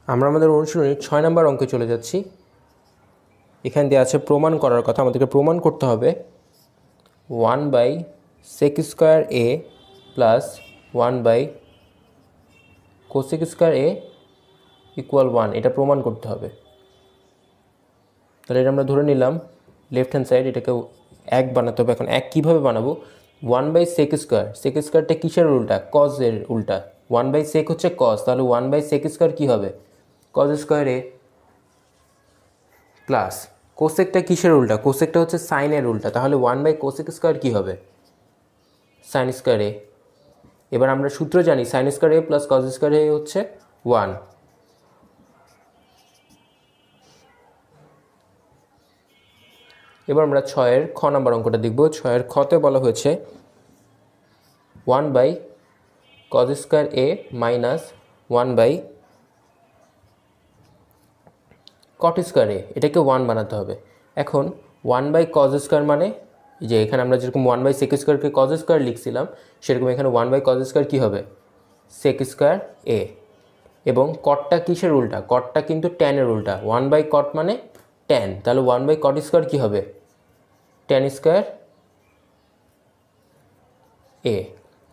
আমরা আমাদের অনুশীলনীর 6 নম্বর অঙ্কে চলে যাচ্ছি। এখান দিয়ে আছে প্রমাণ করার কথা। আমাদেরকে প্রমাণ করতে হবে 1/sec² প্লাস 1/cosec² ইকুয়াল 1, এটা প্রমাণ করতে হবে। তাহলে এটা আমরা ধরে নিলাম লেফট হ্যান্ড সাইড, এটাকে 1 বানাতে হবে। এখন 1 কীভাবে বানাবো? 1/sec², sec²টা কিসের উল্টা? কজের উল্টা। 1/sec হচ্ছে কজ, তাহলে 1/sec² কী হবে? cos² প্লাস কোসেকটা কিসের উল্টা? কোসেকটা হচ্ছে সাইনের উল্টা, তাহলে 1/cosec² কী হবে? sin²। এবার আমরা সূত্র জানি sin² প্লাস cos² হচ্ছে 1। এবার আমরা 6-এর খ নাম্বার অঙ্কটা দেখব। 6-এর খতে বলা হয়েছে 1/cos² মাইনাস 1/cot², এটাকে 1 বানাতে হবে। এখন 1/cos² মানে যে এখানে আমরা যেরকম 1/sec²কে cos² লিখছিলাম, সেরকম এখানে 1/cos² কী হবে? sec²। এবং কটটা কিসের উল্টা? কটটা কিন্তু ট্যানের উল্টা। 1/cot মানে ট্যান, তাহলে 1/cot² কী হবে? tan²।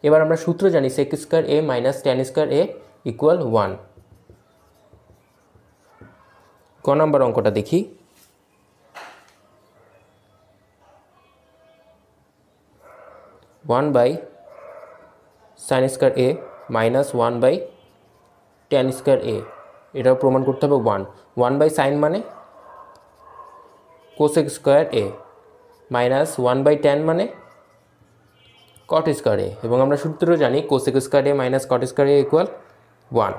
এবার আমরা সূত্র জানি sec² মাইনাস tan² ইকুয়াল 1। ক নাম্বার অঙ্কটা দেখি। 1/sin² মাইনাস 1/tan², এটাও প্রমাণ করতে হবে 1। 1/sin মানে cosec² মাইনাস 1/tan মানে cot² এবং আমরা সূত্র জানি cosec² মাইনাস cot² ইকুয়াল 1।